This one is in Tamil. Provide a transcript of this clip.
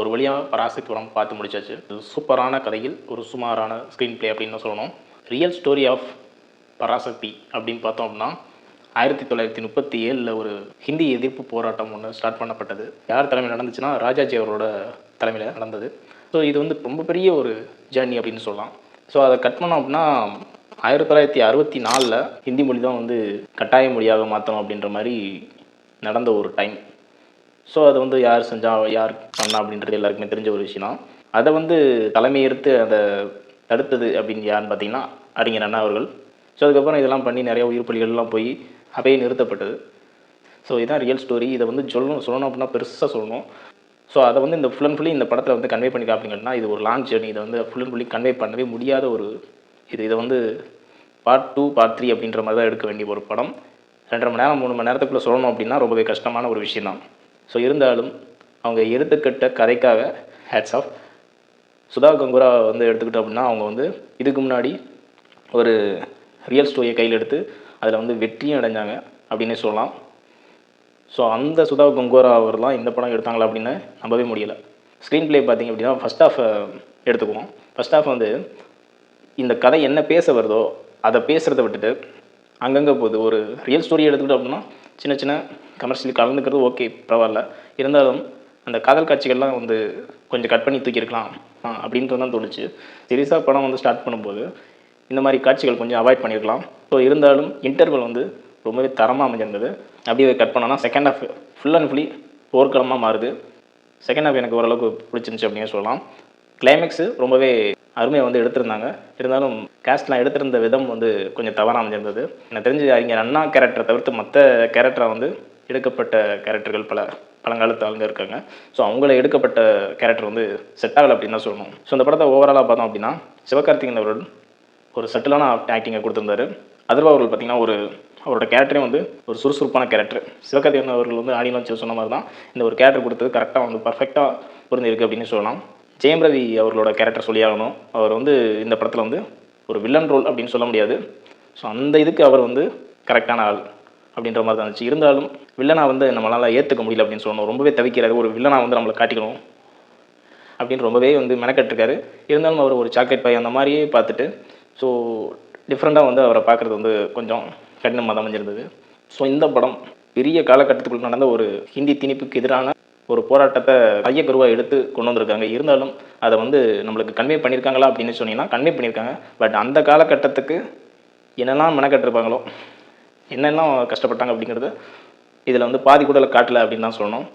ஒரு வழியாக பராசக்தி படம் பார்த்து முடிச்சாச்சு. சூப்பரான கதையில் ஒரு சுமாரான ஸ்க்ரீன் ப்ளே அப்படின்னு தான் சொல்லணும். ரியல் ஸ்டோரி ஆஃப் பராசக்தி அப்படின்னு பார்த்தோம் அப்படின்னா 1937 ஒரு ஹிந்தி எதிர்ப்பு போராட்டம் ஒன்று ஸ்டார்ட் பண்ணப்பட்டது. யார் தலைமையில் நடந்துச்சுன்னா ராஜாஜி அவரோட தலைமையில் நடந்தது. ஸோ இது வந்து ரொம்ப பெரிய ஒரு ஜேர்னி அப்படின்னு சொல்லலாம். ஸோ அதை கட் பண்ணோம் அப்படின்னா 1964 ஹிந்தி மொழி தான் வந்து கட்டாய மொழியாக மாற்றணும் அப்படின்ற மாதிரி நடந்த ஒரு டைம். ஸோ அது வந்து யார் செஞ்சா யார் பண்ணா அப்படின்றது எல்லாருக்குமே தெரிஞ்ச ஒரு விஷயம் தான். அதை வந்து தலைமையேற்று அதை தடுத்தது அப்படின்னு யாருன்னு பார்த்தீங்கன்னா அறிஞர் அண்ணா அவர்கள். ஸோ அதுக்கப்புறம் இதெல்லாம் பண்ணி நிறைய உயிர் பலிகள்லாம் போய் அப்படியே நிறுத்தப்பட்டது. ஸோ இதுதான் ரியல் ஸ்டோரி. இதை வந்து சொல்லணும் அப்படின்னா பெருசாக சொல்லணும். ஸோ அதை வந்து இந்த ஃபுல் அண்ட் ஃபுல்லி இந்த படத்தில் வந்து கன்வே பண்ணி காப்பிங்கன்னா இது ஒரு லாங் ஜேர்னி. இதை வந்து ஃபுல் அண்ட் ஃபுல்லி கன்வே பண்ணவே முடியாத ஒரு இதை வந்து பார்ட் 2 பார்ட் 3 அப்படின்ற மாதிரி தான் எடுக்க வேண்டிய ஒரு படம். 2.5 மணி நேரம் 3 மணி நேரத்துக்குள்ளே சொல்லணும் அப்படின்னா ரொம்பவே கஷ்டமான ஒரு விஷயம் தான். ஸோ இருந்தாலும் அவங்க எடுத்துக்கிட்ட கதைக்காக ஹேட்ஸ் ஆஃப். சுதா கங்குரா வந்து எடுத்துக்கிட்டோம் அப்படின்னா அவங்க வந்து இதுக்கு முன்னாடி ஒரு ரியல் ஸ்டோரியை கையில் எடுத்து அதில் வந்து வெற்றியும் அடைஞ்சாங்க அப்படின்னே சொல்லலாம். ஸோ அந்த சுதா கங்குரா அவர் தான் இந்த படம் எடுத்தாங்களா அப்படின்னு நம்பவே முடியலை. ஸ்க்ரீன் ப்ளே பார்த்திங்க அப்படின்னா ஃபஸ்ட் ஆஃப் எடுத்துக்குவோம். ஃபஸ்ட் ஆஃப் வந்து இந்த கதை என்ன பேச வருதோ அதை பேசுகிறத விட்டுட்டு அங்கங்கே போகுது. ஒரு ரியல் ஸ்டோரி எடுத்துக்கிட்டோம் அப்படின்னா சின்ன சின்ன கமர்ஷியல் கலந்துக்கிறது ஓகே, பரவாயில்ல. இருந்தாலும் அந்த காதல் காட்சிகள்லாம் வந்து கொஞ்சம் கட் பண்ணி தூக்கியிருக்கலாம் அப்படின்றது தான் தோணுச்சு. சீரியஸாக படம் வந்து ஸ்டார்ட் பண்ணும்போது இந்த மாதிரி காட்சிகள் கொஞ்சம் அவாய்ட் பண்ணியிருக்கலாம். ஸோ இருந்தாலும் இன்டர்வல் வந்து ரொம்பவே தரமாக அமைஞ்சிருந்தது. அப்படியே கட் பண்ணோன்னா second half full and fully போர்க்களமாக மாறுது. செகண்ட் ஹாஃப் எனக்கு ஓரளவுக்கு பிடிச்சிருந்துச்சி அப்படின்னு சொல்லலாம். கிளைமேக்ஸு ரொம்பவே அருமையாக வந்து எடுத்திருந்தாங்க. இருந்தாலும் கேஸ்ட்லாம் எடுத்திருந்த விதம் வந்து கொஞ்சம் தவறாக அமைஞ்சிருந்தது. எனக்கு தெரிஞ்சு அறிஞர் அண்ணா கேரக்டரை தவிர்த்து மற்ற கேரக்டரை வந்து எடுக்கப்பட்ட கேரக்டர்கள் பழங்காலத்து ஆளுங்க இருக்காங்க. ஸோ அவங்கள எடுக்கப்பட்ட கேரக்டர் வந்து செட் ஆகலை அப்படின்னு தான் சொல்லணும். ஸோ அந்த படத்தை ஓவராலாக பார்த்தோம் அப்படின்னா சிவகார்த்திகேயன் அவர்கள் ஒரு சட்டிலான ஆக்டிங்கை கொடுத்துருந்தாரு. அதர்வா அவர்கள் பார்த்திங்கன்னா அவரோட கேரக்டரே வந்து ஒரு சுறுசுறுப்பான கேரக்டர். சிவகார்த்திகேயன் அவர்கள் வந்து ஆடியன்ஸ் சொன்ன மாதிரி தான் இந்த ஒரு கேரக்டர் கொடுத்தது கரெக்டாக வந்து பர்ஃபெக்டாக பொருந்திருக்கு அப்படின்னு சொல்லலாம். ஜெயம் ரவி அவர்களோட கேரக்டர் சொல்லியாகணும். அவர் வந்து இந்த படத்தில் வந்து ஒரு வில்லன் ரோல் அப்படின்னு சொல்ல முடியாது. ஸோ அந்த இதுக்கு அவர் வந்து கரெக்டான ஆள் அப்படின்ற மாதிரி தான் இருந்துச்சு. இருந்தாலும் வில்லனாக வந்து நம்மளால் ஏற்றுக்க முடியல அப்படின்னு சொல்லணும். ரொம்பவே தவிக்கிறாரு. ஒரு வில்லனாக வந்து நம்மளை காட்டிக்கணும் அப்படின்னு ரொம்பவே வந்து மெனக்கட்டிருக்காரு. இருந்தாலும் அவர் ஒரு சாக்லேட் பாய் அந்த மாதிரியே பார்த்துட்டு ஸோ டிஃப்ரெண்ட்டாக வந்து அவரை பார்க்குறது வந்து கொஞ்சம் கடினமாக தான் அமைஞ்சிருந்தது. ஸோ இந்த படம் பெரிய காலகட்டத்துக்குள்ள நடந்த ஒரு ஹிந்தி திணிப்புக்கு எதிரான ஒரு போராட்டத்தை மையக்கருவாக எடுத்து கொண்டு வந்திருக்காங்க. இருந்தாலும் அதை வந்து நம்மளுக்கு கன்வே பண்ணியிருக்காங்களா அப்படின்னு சொன்னீங்கன்னா கன்வே பண்ணியிருக்காங்க. பட் அந்த காலகட்டத்துக்கு என்னெல்லாம் மெனக்கட்டிருப்பாங்களோ என்னெல்லாம் கஷ்டப்பட்டாங்க அப்படிங்கிறது இதில் வந்து பாதி கூட காட்டலை அப்படின்னு தான் சொல்லணும்.